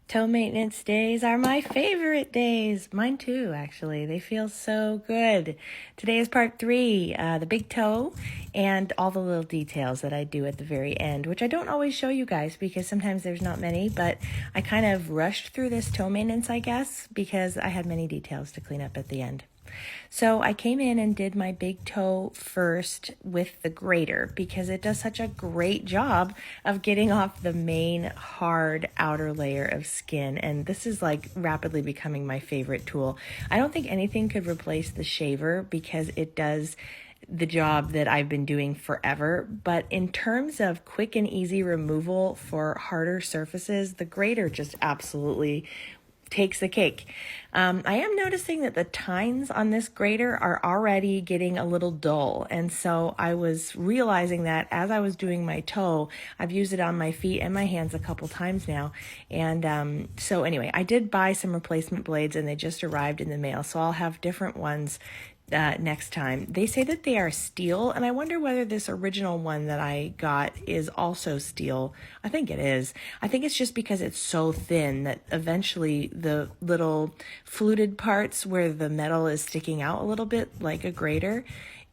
Toe maintenance days are my favorite days. Mine too, actually. They feel so good. Today is part 3, the big toe, and all the little details that I do at the very end, which I don't always show you guys because sometimes there's not many, but I kind of rushed through this toe maintenance, I guess, because I had many details to clean up at the end. So I came in and did my big toe first with the grater because it does such a great job of getting off the main hard outer layer of skin. And this is like rapidly becoming my favorite tool. I don't think anything could replace the shaver because it does the job that I've been doing forever. But in terms of quick and easy removal for harder surfaces, the grater just absolutely takes the cake. I am noticing that the tines on this grater are already getting a little dull. And so I was realizing that as I was doing my toe. I've used it on my feet and my hands a couple times now. And so anyway, I did buy some replacement blades and they just arrived in the mail. So I'll have different ones next time. They say that they are steel, and I wonder whether this original one that I got is also steel. I think it is. I think it's just because it's so thin that eventually the little fluted parts where the metal is sticking out a little bit like a grater,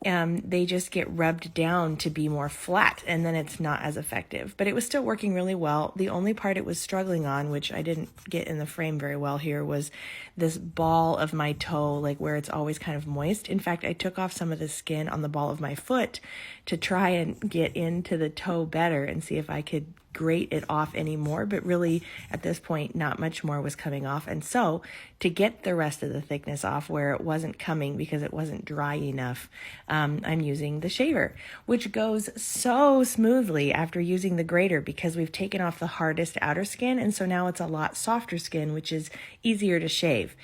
they just get rubbed down to be more flat, and then it's not as effective. But it was still working really well. The only part it was struggling on, which I didn't get in the frame very well here, was this ball of my toe, like where it's always kind of moist. In fact, I took off some of the skin on the ball of my foot to try and get into the toe better and see if I could grate it off anymore, but really at this point not much more was coming off. And so to get the rest of the thickness off where it wasn't coming because it wasn't dry enough, I'm using the shaver, which goes so smoothly after using the grater because we've taken off the hardest outer skin, and so now it's a lot softer skin, which is easier to shave.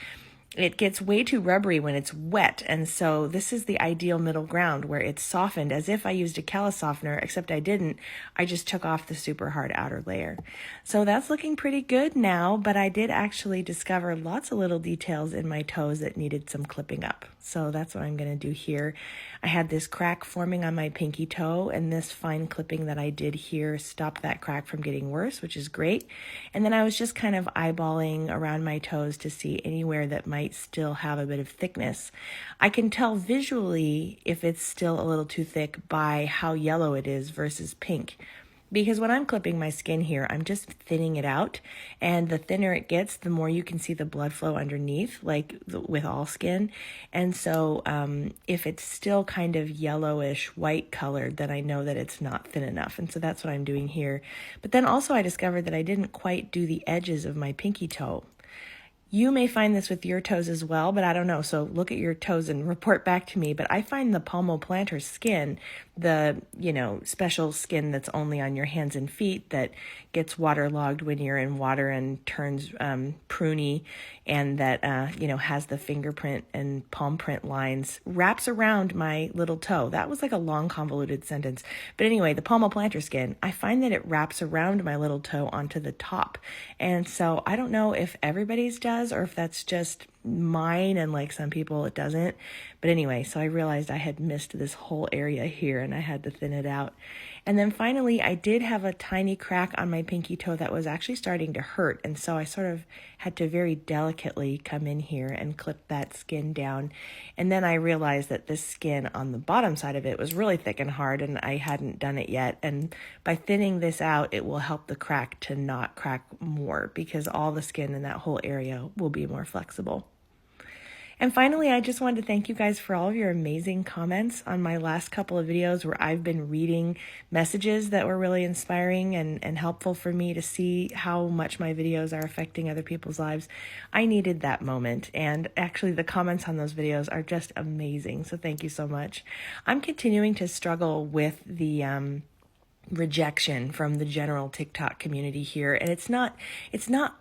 It gets way too rubbery when it's wet, and so this is the ideal middle ground where it's softened as if I used a Callus softener, except I didn't. I just took off the super hard outer layer. So that's looking pretty good now, but I did actually discover lots of little details in my toes that needed some clipping up. So that's what I'm going to do here. I had this crack forming on my pinky toe, and this fine clipping that I did here stopped that crack from getting worse, which is great. And then I was just kind of eyeballing around my toes to see anywhere that might still have a bit of thickness. I can tell visually if it's still a little too thick by how yellow it is versus pink. Because when I'm clipping my skin here, I'm just thinning it out, and the thinner it gets, the more you can see the blood flow underneath, like with all skin. And so if it's still kind of yellowish, white colored, then I know that it's not thin enough. And so that's what I'm doing here. But then also I discovered that I didn't quite do the edges of my pinky toe. You may find this with your toes as well, but I don't know. So look at your toes and report back to me. But I find the palmoplantar skin, the, special skin that's only on your hands and feet that gets waterlogged when you're in water and turns pruny, and that, has the fingerprint and palm print lines, wraps around my little toe. That was like a long, convoluted sentence. But anyway, the palmoplantar skin, I find that it wraps around my little toe onto the top. And so I don't know if everybody's does, or if that's just mine and like some people it doesn't. But anyway, so I realized I had missed this whole area here and I had to thin it out. And then finally, I did have a tiny crack on my pinky toe that was actually starting to hurt. And so I sort of had to very delicately come in here and clip that skin down. And then I realized that this skin on the bottom side of it was really thick and hard, and I hadn't done it yet. And by thinning this out, it will help the crack to not crack more because all the skin in that whole area will be more flexible. And finally, I just wanted to thank you guys for all of your amazing comments on my last couple of videos where I've been reading messages that were really inspiring and helpful for me to see how much my videos are affecting other people's lives. I needed that moment, and actually the comments on those videos are just amazing, so thank you so much. I'm continuing to struggle with the rejection from the general TikTok community here, and it's not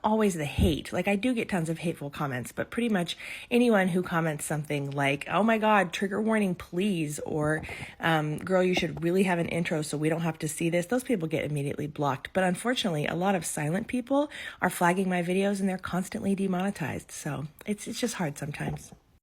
always the hate. Like, I do get tons of hateful comments, but pretty much anyone who comments something like, "Oh my god, trigger warning please," or "Girl, you should really have an intro so we don't have to see this," those people get immediately blocked. But unfortunately, a lot of silent people are flagging my videos and they're constantly demonetized, so it's just hard sometimes.